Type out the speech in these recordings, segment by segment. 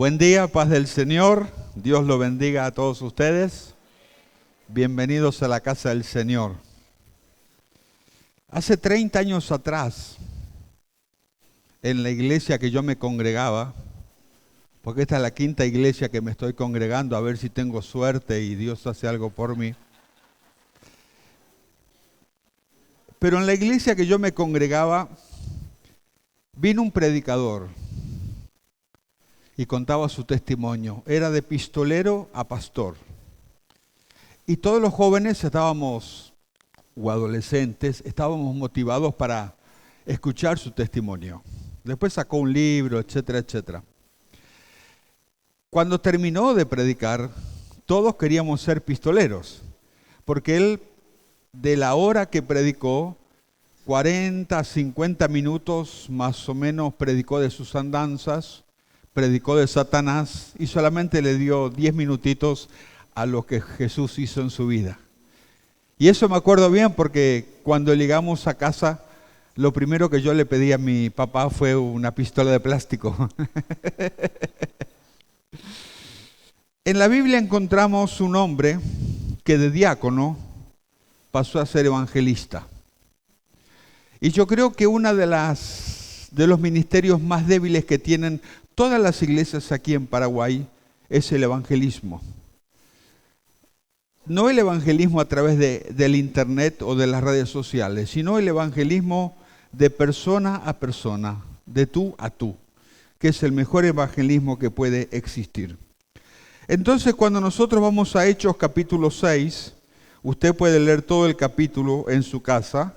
Buen día, paz del Señor. Dios lo bendiga a todos ustedes. Bienvenidos a la casa del Señor. Hace 30 años atrás, en la iglesia que yo me congregaba, porque esta es la quinta iglesia que me estoy congregando, a ver si tengo suerte y Dios hace algo por mí. Pero en la iglesia que yo me congregaba, vino un predicador y contaba su testimonio. Era de pistolero a pastor. Y todos los jóvenes o adolescentes, estábamos motivados para escuchar su testimonio. Después sacó un libro, etcétera, etcétera. Cuando terminó de predicar, todos queríamos ser pistoleros, porque él, de la hora que predicó, 40, 50 minutos más o menos predicó de sus andanzas, predicó de Satanás y solamente le dio 10 minutitos a lo que Jesús hizo en su vida. Y eso me acuerdo bien porque cuando llegamos a casa, lo primero que yo le pedí a mi papá fue una pistola de plástico. En la Biblia encontramos un hombre que de diácono pasó a ser evangelista. Y yo creo que uno de los ministerios más débiles que tienen todas las iglesias aquí en Paraguay es el evangelismo. No el evangelismo a través del internet o de las redes sociales, sino el evangelismo de persona a persona, de tú a tú, que es el mejor evangelismo que puede existir. Entonces, cuando nosotros vamos a Hechos capítulo 6, usted puede leer todo el capítulo en su casa.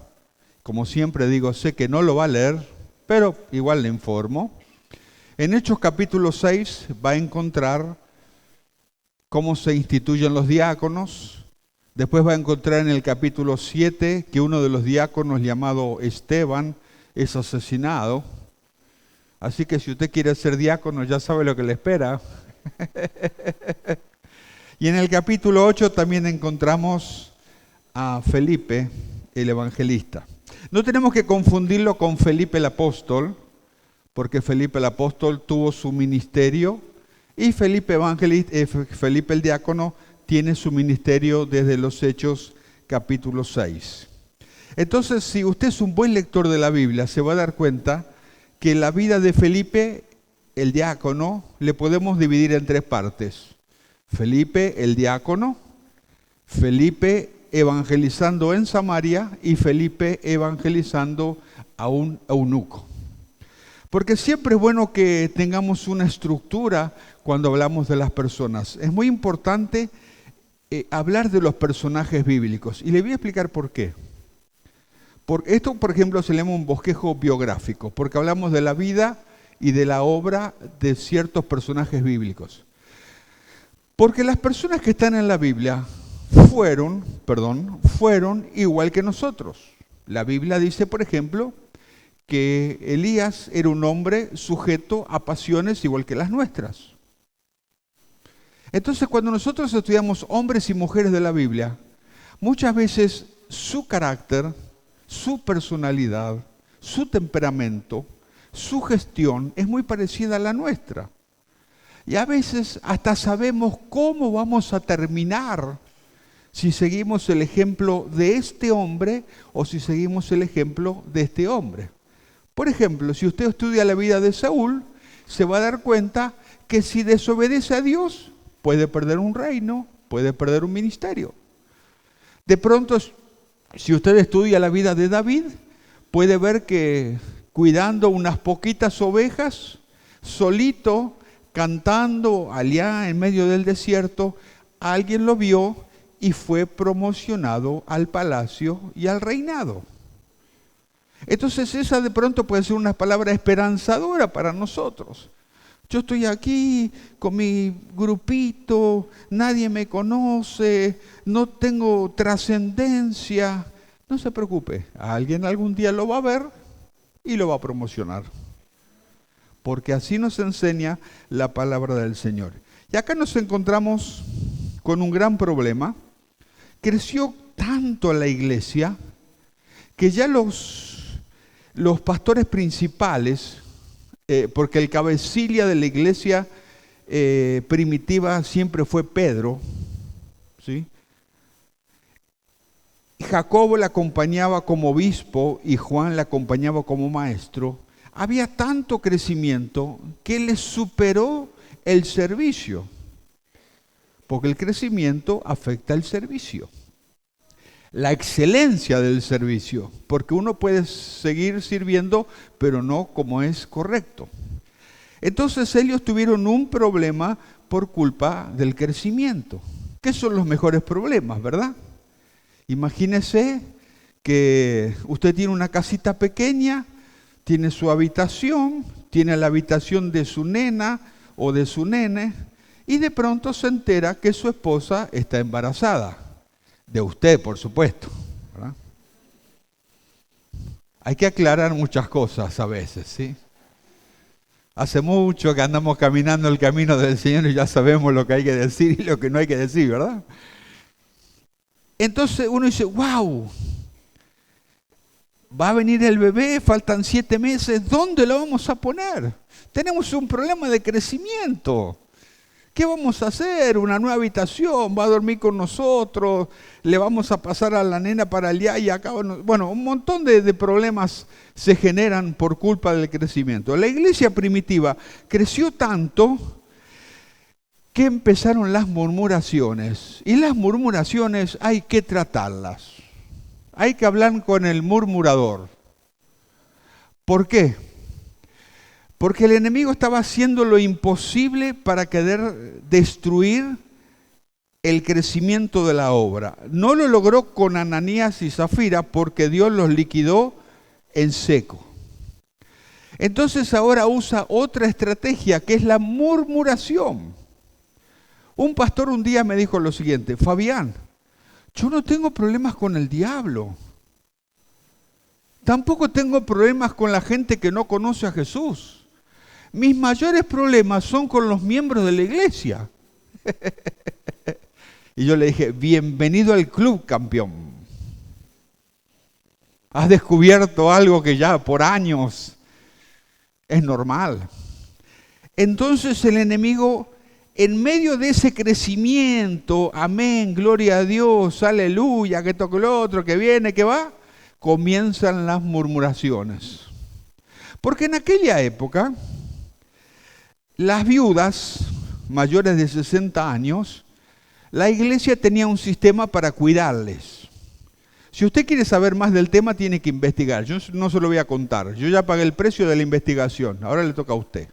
Como siempre digo, sé que no lo va a leer, pero igual le informo. En Hechos capítulo 6 va a encontrar cómo se instituyen los diáconos. Después va a encontrar en el capítulo 7 que uno de los diáconos llamado Esteban es asesinado. Así que si usted quiere ser diácono ya sabe lo que le espera. Y en el capítulo 8 también encontramos a Felipe, el evangelista. No tenemos que confundirlo con Felipe el apóstol, porque Felipe el apóstol tuvo su ministerio y Felipe el diácono tiene su ministerio desde los Hechos capítulo 6. Entonces, si usted es un buen lector de la Biblia, se va a dar cuenta que la vida de Felipe el diácono le podemos dividir en tres partes. Felipe el diácono, Felipe evangelizando en Samaria y Felipe evangelizando a un eunuco. Porque siempre es bueno que tengamos una estructura cuando hablamos de las personas. Es muy importante hablar de los personajes bíblicos. Y le voy a explicar por qué. Esto, por ejemplo, se llama un bosquejo biográfico, porque hablamos de la vida y de la obra de ciertos personajes bíblicos. Porque las personas que están en la Biblia fueron igual que nosotros. La Biblia dice, por ejemplo, que Elías era un hombre sujeto a pasiones igual que las nuestras. Entonces, cuando nosotros estudiamos hombres y mujeres de la Biblia, muchas veces su carácter, su personalidad, su temperamento, su gestión es muy parecida a la nuestra. Y a veces hasta sabemos cómo vamos a terminar si seguimos el ejemplo de este hombre o si seguimos el ejemplo de este hombre. Por ejemplo, si usted estudia la vida de Saúl, se va a dar cuenta que si desobedece a Dios, puede perder un reino, puede perder un ministerio. De pronto, si usted estudia la vida de David, puede ver que cuidando unas poquitas ovejas, solito, cantando allá en medio del desierto, alguien lo vio y fue promocionado al palacio y al reinado. Entonces esa de pronto puede ser una palabra esperanzadora para nosotros. Yo estoy aquí con mi grupito, nadie me conoce, no tengo trascendencia. No se preocupe, alguien algún día lo va a ver y lo va a promocionar. Porque así nos enseña la palabra del Señor. Y acá nos encontramos con un gran problema. Creció tanto la iglesia que ya los pastores principales, porque el cabecilla de la iglesia primitiva siempre fue Pedro, ¿sí? Jacobo le acompañaba como obispo y Juan le acompañaba como maestro. Había tanto crecimiento que les superó el servicio, porque el crecimiento afecta el servicio. La excelencia del servicio, porque uno puede seguir sirviendo, pero no como es correcto. Entonces ellos tuvieron un problema por culpa del crecimiento. ¿Qué son los mejores problemas, verdad? Imagínese que usted tiene una casita pequeña, tiene su habitación, tiene la habitación de su nena o de su nene, y de pronto se entera que su esposa está embarazada. De usted, por supuesto, ¿verdad? Hay que aclarar muchas cosas a veces, ¿sí? Hace mucho que andamos caminando el camino del Señor y ya sabemos lo que hay que decir y lo que no hay que decir, ¿verdad? Entonces uno dice, wow, va a venir el bebé, faltan 7 meses, ¿dónde lo vamos a poner? Tenemos un problema de crecimiento. ¿Qué vamos a hacer? Una nueva habitación, va a dormir con nosotros, le vamos a pasar a la nena para allá y acá. Bueno, un montón de problemas se generan por culpa del crecimiento. La iglesia primitiva creció tanto que empezaron las murmuraciones. Y las murmuraciones hay que tratarlas. Hay que hablar con el murmurador. ¿Por qué? Porque el enemigo estaba haciendo lo imposible para querer destruir el crecimiento de la obra. No lo logró con Ananías y Zafira porque Dios los liquidó en seco. Entonces ahora usa otra estrategia que es la murmuración. Un pastor un día me dijo lo siguiente: Fabián, yo no tengo problemas con el diablo. Tampoco tengo problemas con la gente que no conoce a Jesús. Mis mayores problemas son con los miembros de la iglesia. Y yo le dije, bienvenido al club, campeón. Has descubierto algo que ya por años es normal. Entonces el enemigo, en medio de ese crecimiento, amén, gloria a Dios, aleluya, que toque lo otro, que viene, que va, comienzan las murmuraciones. Porque en aquella época, las viudas mayores de 60 años, la iglesia tenía un sistema para cuidarles. Si usted quiere saber más del tema, tiene que investigar. Yo no se lo voy a contar. Yo ya pagué el precio de la investigación. Ahora le toca a usted.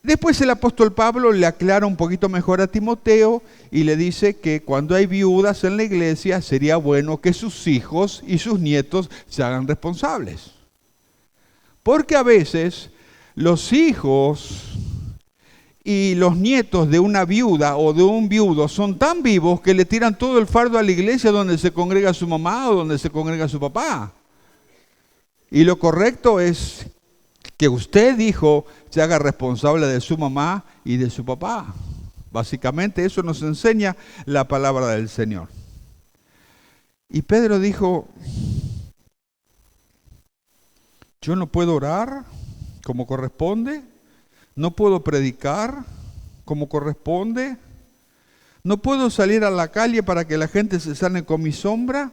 Después el apóstol Pablo le aclara un poquito mejor a Timoteo y le dice que cuando hay viudas en la iglesia sería bueno que sus hijos y sus nietos se hagan responsables. Porque a veces los hijos y los nietos de una viuda o de un viudo son tan vivos que le tiran todo el fardo a la iglesia donde se congrega su mamá o donde se congrega su papá. Y lo correcto es que usted, hijo, se haga responsable de su mamá y de su papá. Básicamente eso nos enseña la palabra del Señor. Y Pedro dijo, yo no puedo orar como corresponde, no puedo predicar como corresponde, no puedo salir a la calle para que la gente se sane con mi sombra,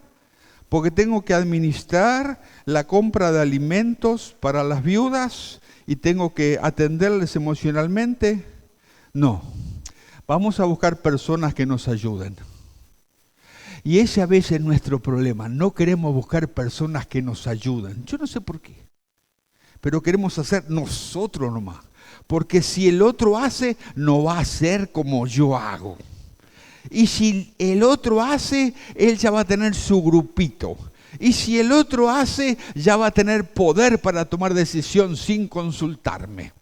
porque tengo que administrar la compra de alimentos para las viudas y tengo que atenderles emocionalmente. No, vamos a buscar personas que nos ayuden. Y ese a veces es nuestro problema, no queremos buscar personas que nos ayuden. Yo no sé por qué, pero queremos hacer nosotros nomás. Porque si el otro hace, no va a hacer como yo hago. Y si el otro hace, él ya va a tener su grupito. Y si el otro hace, ya va a tener poder para tomar decisión sin consultarme.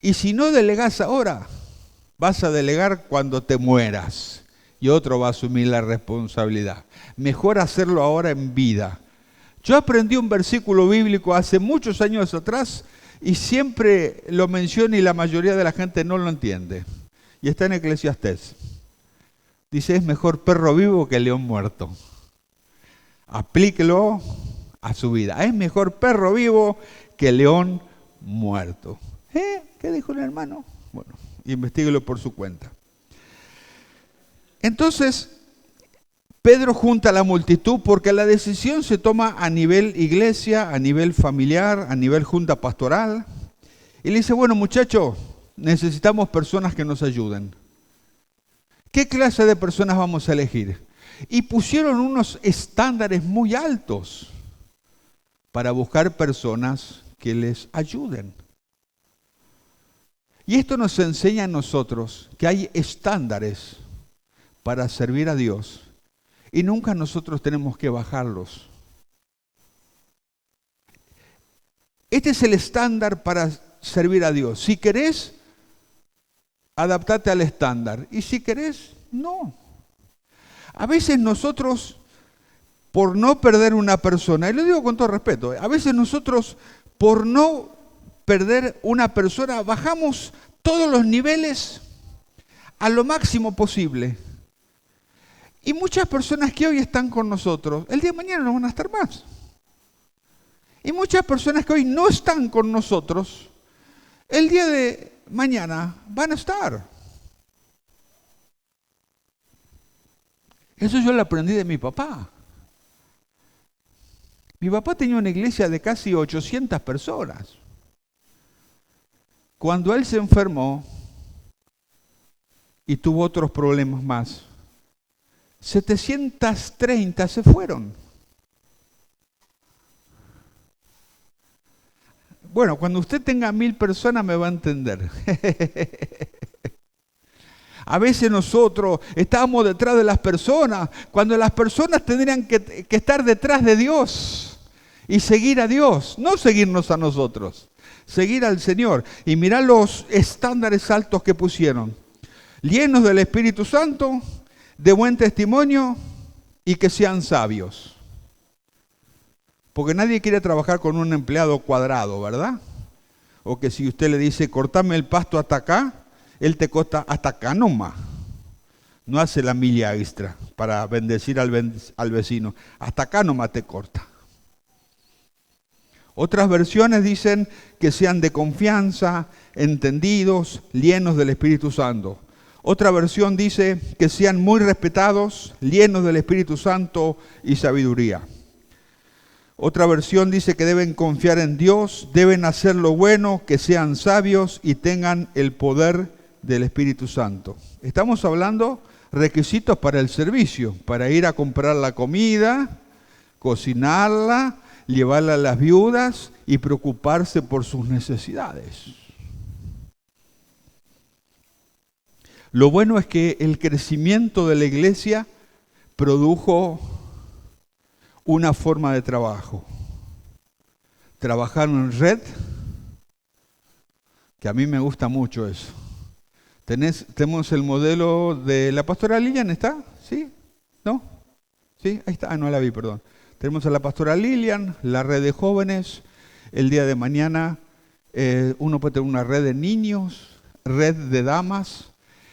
Y si no delegas ahora, vas a delegar cuando te mueras. Y otro va a asumir la responsabilidad. Mejor hacerlo ahora en vida. Yo aprendí un versículo bíblico hace muchos años atrás y siempre lo menciono y la mayoría de la gente no lo entiende. Y está en Eclesiastés. Dice, es mejor perro vivo que león muerto. Aplíquelo a su vida. Es mejor perro vivo que león muerto. ¿Qué dijo el hermano? Bueno, investíguelo por su cuenta. Entonces, Pedro junta a la multitud porque la decisión se toma a nivel iglesia, a nivel familiar, a nivel junta pastoral. Y le dice, bueno muchachos, necesitamos personas que nos ayuden. ¿Qué clase de personas vamos a elegir? Y pusieron unos estándares muy altos para buscar personas que les ayuden. Y esto nos enseña a nosotros que hay estándares para servir a Dios y nunca nosotros tenemos que bajarlos. Este es el estándar para servir a Dios. Si querés, adaptate al estándar. Y si querés, no. A veces nosotros, por no perder una persona, y lo digo con todo respeto, a veces nosotros, por no perder una persona, bajamos todos los niveles a lo máximo posible. Y muchas personas que hoy están con nosotros, el día de mañana no van a estar más. Y muchas personas que hoy no están con nosotros, el día de mañana van a estar. Eso yo lo aprendí de mi papá. Mi papá tenía una iglesia de casi 800 personas. Cuando él se enfermó y tuvo otros problemas más, 730 se fueron. Bueno, cuando usted tenga 1000 personas me va a entender. A veces nosotros estábamos detrás de las personas, cuando las personas tendrían que estar detrás de Dios y seguir a Dios, no seguirnos a nosotros, seguir al Señor. Y mirá los estándares altos que pusieron, llenos del Espíritu Santo, de buen testimonio y que sean sabios. Porque nadie quiere trabajar con un empleado cuadrado, ¿verdad? O que si usted le dice, cortame el pasto hasta acá, él te corta hasta acá nomás. No hace la milla extra para bendecir al vecino. Hasta acá nomás te corta. Otras versiones dicen que sean de confianza, entendidos, llenos del Espíritu Santo. Otra versión dice que sean muy respetados, llenos del Espíritu Santo y sabiduría. Otra versión dice que deben confiar en Dios, deben hacer lo bueno, que sean sabios y tengan el poder del Espíritu Santo. Estamos hablando requisitos para el servicio, para ir a comprar la comida, cocinarla, llevarla a las viudas y preocuparse por sus necesidades. Lo bueno es que el crecimiento de la iglesia produjo una forma de trabajo. Trabajaron en red, que a mí me gusta mucho eso. Tenemos el modelo de la pastora Lilian, ¿está? ¿Sí? ¿No? ¿Sí? Ahí está. Ah, no la vi, perdón. Tenemos a la pastora Lilian, la red de jóvenes. El día de mañana uno puede tener una red de niños, red de damas.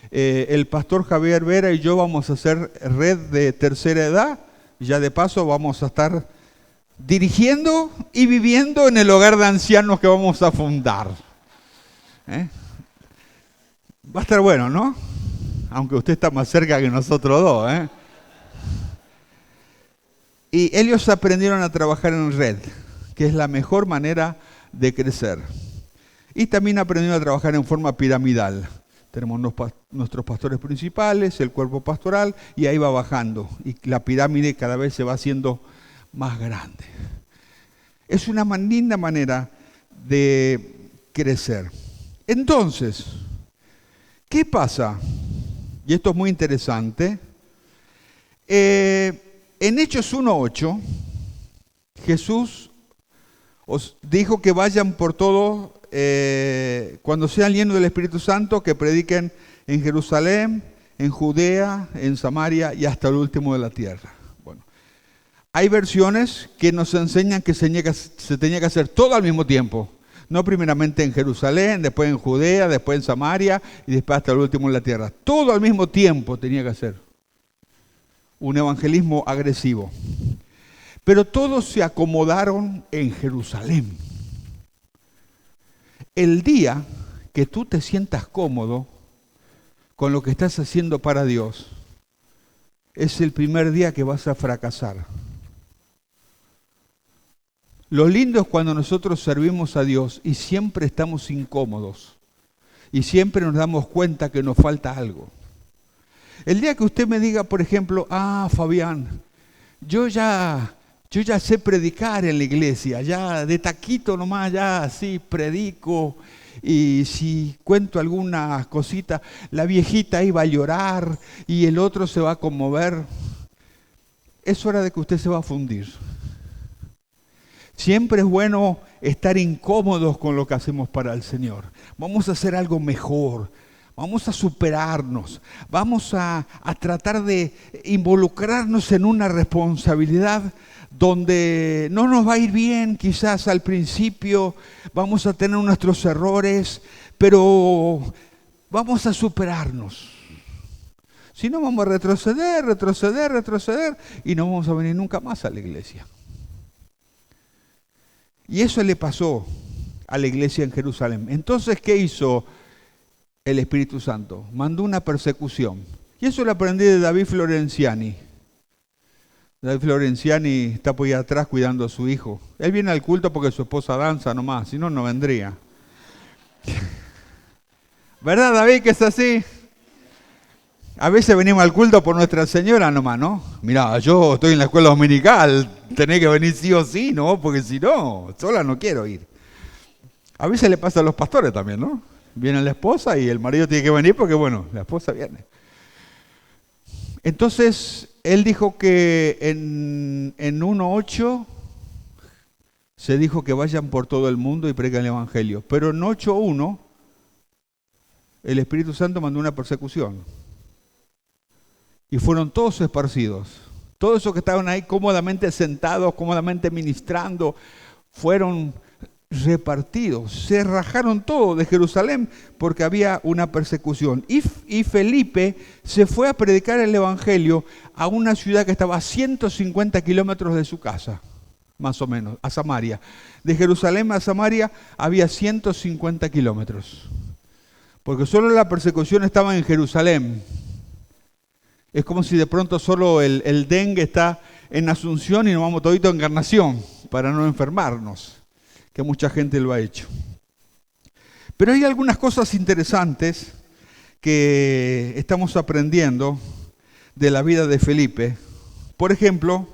El pastor Javier Vera y yo vamos a hacer red de tercera edad. Ya de paso vamos a estar dirigiendo y viviendo en el hogar de ancianos que vamos a fundar. Va a estar bueno, ¿no? Aunque usted está más cerca que nosotros dos. Y ellos aprendieron a trabajar en red, que es la mejor manera de crecer. Y también aprendieron a trabajar en forma piramidal. Tenemos nuestros pastores principales, el cuerpo pastoral, y ahí va bajando. Y la pirámide cada vez se va haciendo más grande. Es una linda manera de crecer. Entonces, ¿qué pasa? Y esto es muy interesante. En Hechos 1:8, Jesús os dijo que vayan por todo, cuando sean llenos del Espíritu Santo, que prediquen en Jerusalén, en Judea, en Samaria y hasta el último de la tierra. Bueno, hay versiones que nos enseñan que se tenía que hacer todo al mismo tiempo. No primeramente en Jerusalén, después en Judea, después en Samaria y después hasta el último de la tierra. Todo al mismo tiempo tenía que hacer. Un evangelismo agresivo. Pero todos se acomodaron en Jerusalén. El día que tú te sientas cómodo con lo que estás haciendo para Dios, es el primer día que vas a fracasar. Lo lindo es cuando nosotros servimos a Dios y siempre estamos incómodos y siempre nos damos cuenta que nos falta algo. El día que usted me diga, por ejemplo, Fabián, yo ya sé predicar en la iglesia, ya de taquito nomás, ya así predico, y si cuento alguna cosita, la viejita iba a llorar y el otro se va a conmover, es hora de que usted se va a fundir. Siempre es bueno estar incómodos con lo que hacemos para el Señor. Vamos a hacer algo mejor. Vamos a superarnos, vamos a tratar de involucrarnos en una responsabilidad donde no nos va a ir bien, quizás al principio vamos a tener nuestros errores, pero vamos a superarnos. Si no, vamos a retroceder y no vamos a venir nunca más a la iglesia. Y eso le pasó a la iglesia en Jerusalén. Entonces, ¿qué hizo el Espíritu Santo? Mandó una persecución. Y eso lo aprendí de David Florenciani. David Florenciani está por ahí atrás cuidando a su hijo. Él viene al culto porque su esposa danza nomás, si no, no vendría. ¿Verdad, David, que es así? A veces venimos al culto por Nuestra Señora nomás, ¿no? Mirá, yo estoy en la escuela dominical, tenés que venir sí o sí, ¿no? Porque si no, sola no quiero ir. A veces le pasa a los pastores también, ¿no? Viene la esposa y el marido tiene que venir porque, bueno, la esposa viene. Entonces, él dijo que en 1:8 se dijo que vayan por todo el mundo y prediquen el Evangelio. Pero en 8:1 el Espíritu Santo mandó una persecución. Y fueron todos esparcidos. Todos esos que estaban ahí cómodamente sentados, cómodamente ministrando, fueron repartidos. Se rajaron todos de Jerusalén porque había una persecución. Y Felipe se fue a predicar el Evangelio a una ciudad que estaba a 150 kilómetros de su casa, más o menos, a Samaria. De Jerusalén a Samaria había 150 kilómetros. Porque solo la persecución estaba en Jerusalén. Es como si de pronto solo el dengue está en Asunción y nos vamos todito a Encarnación para no enfermarnos, que mucha gente lo ha hecho. Pero hay algunas cosas interesantes que estamos aprendiendo de la vida de Felipe. Por ejemplo,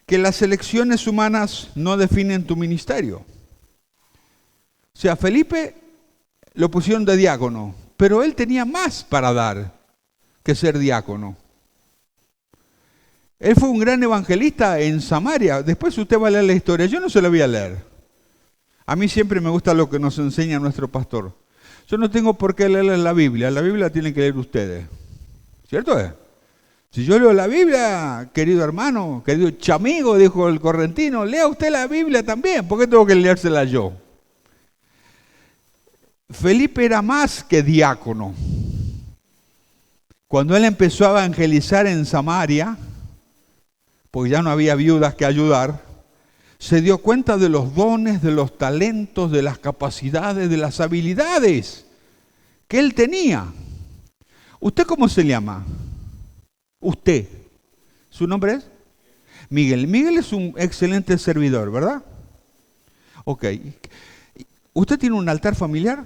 que las elecciones humanas no definen tu ministerio. O sea, Felipe lo pusieron de diácono, pero él tenía más para dar que ser diácono. Él fue un gran evangelista en Samaria. Después usted va a leer la historia. Yo no se la voy a leer. A mí siempre me gusta lo que nos enseña nuestro pastor. Yo no tengo por qué leer la Biblia. La Biblia la tienen que leer ustedes. ¿Cierto? Si yo leo la Biblia, querido hermano, querido chamigo, dijo el correntino, lea usted la Biblia también. ¿Por qué tengo que leérsela yo? Felipe era más que diácono. Cuando él empezó a evangelizar en Samaria, porque ya no había viudas que ayudar, se dio cuenta de los dones, de los talentos, de las capacidades, de las habilidades que él tenía. ¿Usted cómo se llama? Usted. ¿Su nombre es? Miguel. Miguel es un excelente servidor, ¿verdad? Ok. ¿Usted tiene un altar familiar?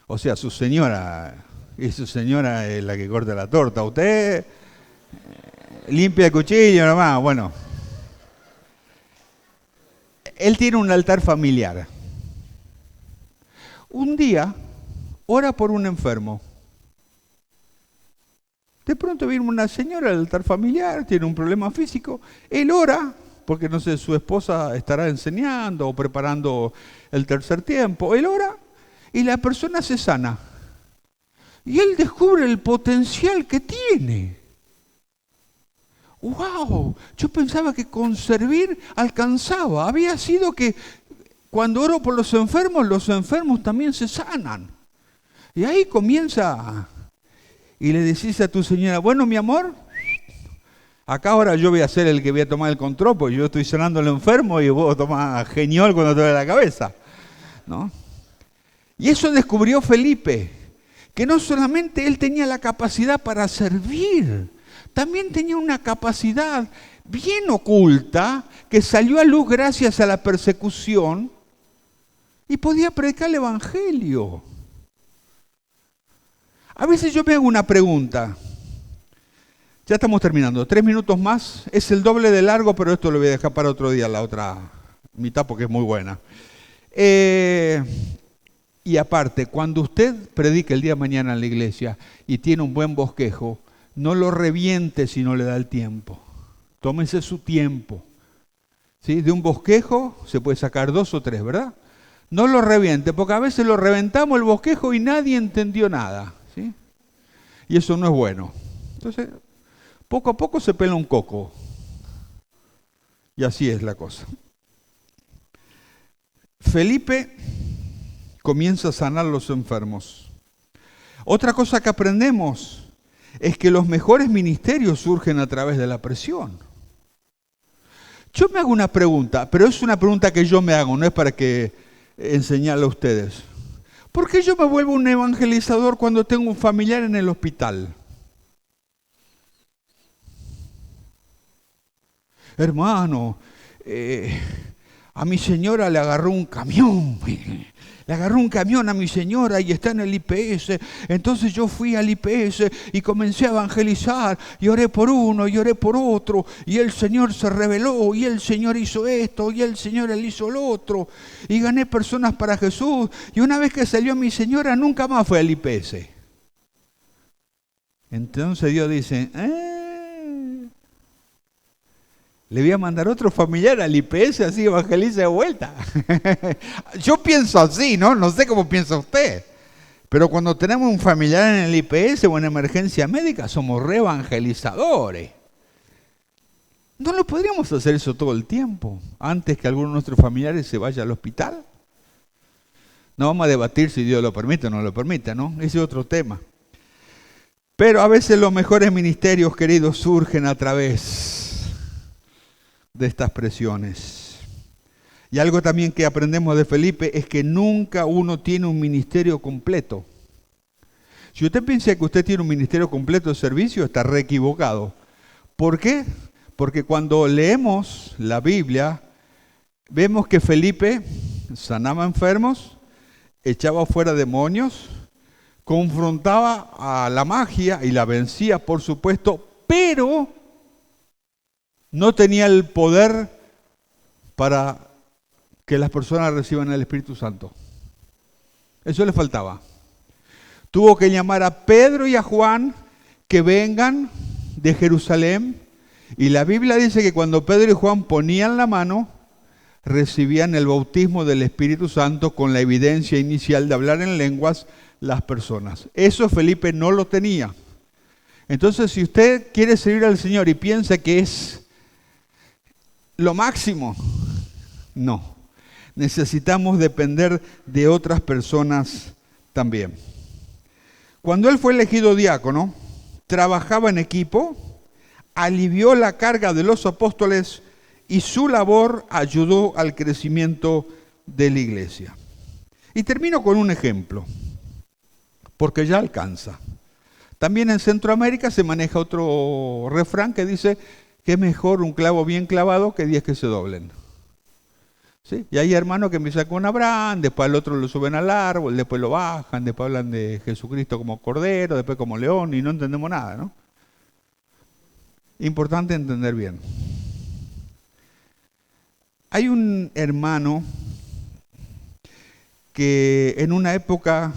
O sea, su señora... Y su señora es la que corta la torta. Usted limpia el cuchillo nomás. Bueno. Él tiene un altar familiar. Un día, ora por un enfermo. De pronto viene una señora al altar familiar, tiene un problema físico. Él ora, porque no sé, su esposa estará enseñando o preparando el tercer tiempo. Él ora y la persona se sana. Y él descubre el potencial que tiene. ¡Wow! Yo pensaba que con servir alcanzaba. Había sido que cuando oro por los enfermos también se sanan. Y ahí comienza. Y le decís a tu señora, bueno, mi amor, acá ahora yo voy a ser el que voy a tomar el control, porque yo estoy sanando al enfermo y vos tomás genial cuando te duele la cabeza, ¿no? Y eso descubrió Felipe, que no solamente él tenía la capacidad para servir, también tenía una capacidad bien oculta que salió a luz gracias a la persecución y podía predicar el evangelio. A veces yo me hago una pregunta. Ya estamos terminando, 3 minutos más, es el doble de largo, pero esto lo voy a dejar para otro día, la otra mitad, porque es muy buena. Y aparte, cuando usted predique el día de mañana en la iglesia y tiene un buen bosquejo, no lo reviente si no le da el tiempo. Tómese su tiempo. ¿Sí? De un bosquejo se puede sacar 2 o 3, ¿verdad? No lo reviente, porque a veces lo reventamos el bosquejo y nadie entendió nada. ¿Sí? Y eso no es bueno. Entonces, poco a poco se pela un coco. Y así es la cosa. Felipe comienza a sanar a los enfermos. Otra cosa que aprendemos es que los mejores ministerios surgen a través de la presión. Yo me hago una pregunta, pero es una pregunta que yo me hago, no es para que enseñarle a ustedes. ¿Por qué yo me vuelvo un evangelizador cuando tengo un familiar en el hospital? Hermano, a mi señora le agarró un camión. Le agarró un camión a mi señora y está en el IPS. Entonces yo fui al IPS y comencé a evangelizar. Y oré por uno y oré por otro. Y el Señor se reveló. Y el Señor hizo esto. Y el Señor él hizo lo otro. Y gané personas para Jesús. Y una vez que salió mi señora, nunca más fue al IPS. Entonces Dios dice, le voy a mandar otro familiar al IPS, así evangeliza de vuelta. Yo pienso así, ¿no? No sé cómo piensa usted. Pero cuando tenemos un familiar en el IPS o en emergencia médica, somos reevangelizadores. ¿No lo podríamos hacer eso todo el tiempo, antes que alguno de nuestros familiares se vaya al hospital? No vamos a debatir si Dios lo permite o no lo permite, ¿no? Ese es otro tema. Pero a veces los mejores ministerios, queridos, surgen a través de estas presiones. Y algo también que aprendemos de Felipe es que nunca uno tiene un ministerio completo. Si usted piensa que usted tiene un ministerio completo de servicio, está re equivocado. ¿Por qué? Porque cuando leemos la Biblia, vemos que Felipe sanaba enfermos, echaba fuera demonios, confrontaba a la magia y la vencía, por supuesto, pero no tenía el poder para que las personas reciban el Espíritu Santo. Eso le faltaba. Tuvo que llamar a Pedro y a Juan que vengan de Jerusalén. Y la Biblia dice que cuando Pedro y Juan ponían la mano, recibían el bautismo del Espíritu Santo con la evidencia inicial de hablar en lenguas las personas. Eso Felipe no lo tenía. Entonces, si usted quiere servir al Señor y piensa que es lo máximo, no. Necesitamos depender de otras personas también. Cuando él fue elegido diácono, trabajaba en equipo, alivió la carga de los apóstoles y su labor ayudó al crecimiento de la iglesia. Y termino con un ejemplo, porque ya alcanza. También en Centroamérica se maneja otro refrán que dice que es mejor un clavo bien clavado que 10 que se doblen. ¿Sí? Y hay hermanos que empiezan con Abraham, después al otro lo suben al árbol, después lo bajan, después hablan de Jesucristo como cordero, después como león y no entendemos nada, ¿no? Importante entender bien. Hay un hermano que en una época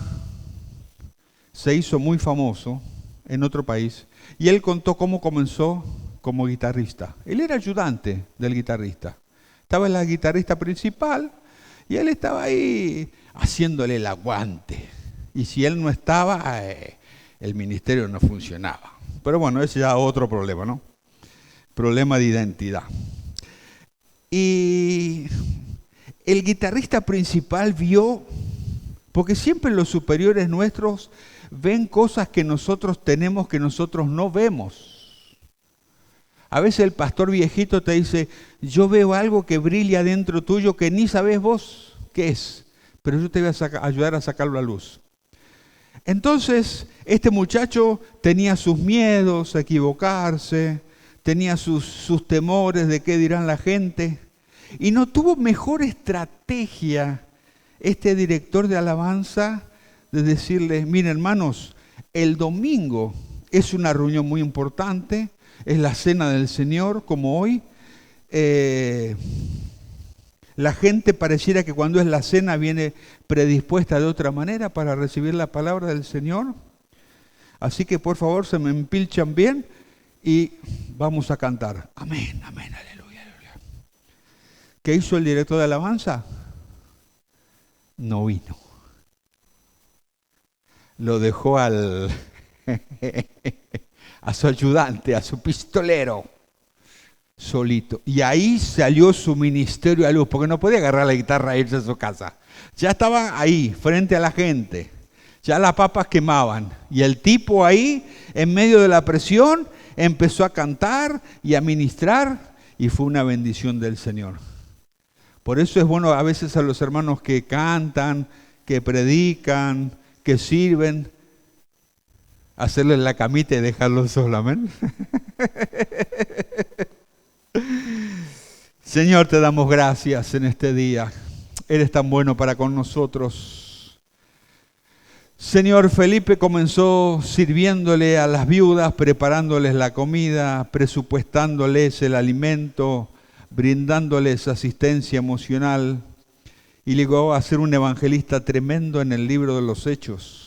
se hizo muy famoso en otro país y él contó cómo comenzó como guitarrista. Él era ayudante del guitarrista. Estaba la guitarrista principal y él estaba ahí haciéndole el aguante. Y si él no estaba, el ministerio no funcionaba. Pero bueno, ese ya es otro problema, ¿no? Problema de identidad. Y el guitarrista principal vio, porque siempre los superiores nuestros ven cosas que nosotros tenemos que nosotros no vemos. A veces el pastor viejito te dice, yo veo algo que brilla dentro tuyo que ni sabes vos qué es, pero yo te voy a ayudar a sacarlo a luz. Entonces, este muchacho tenía sus miedos a equivocarse, tenía sus temores de qué dirán la gente, y no tuvo mejor estrategia este director de alabanza de decirle, miren hermanos, el domingo es una reunión muy importante, es la cena del Señor, como hoy. La gente pareciera que cuando es la cena viene predispuesta de otra manera para recibir la palabra del Señor. Así que por favor se me empilchan bien y vamos a cantar. Amén, amén, aleluya, aleluya. ¿Qué hizo el director de alabanza? No vino. Lo dejó a su ayudante, a su pistolero, solito. Y ahí salió su ministerio a luz, porque no podía agarrar la guitarra e irse a su casa. Ya estaba ahí, frente a la gente. Ya las papas quemaban. Y el tipo ahí, en medio de la presión, empezó a cantar y a ministrar, y fue una bendición del Señor. Por eso es bueno a veces a los hermanos que cantan, que predican, que sirven, hacerles la camita y dejarlos solos, amén. Señor, te damos gracias en este día. Eres tan bueno para con nosotros. Señor, Felipe comenzó sirviéndole a las viudas, preparándoles la comida, presupuestándoles el alimento, brindándoles asistencia emocional, y llegó a ser un evangelista tremendo en el libro de los Hechos.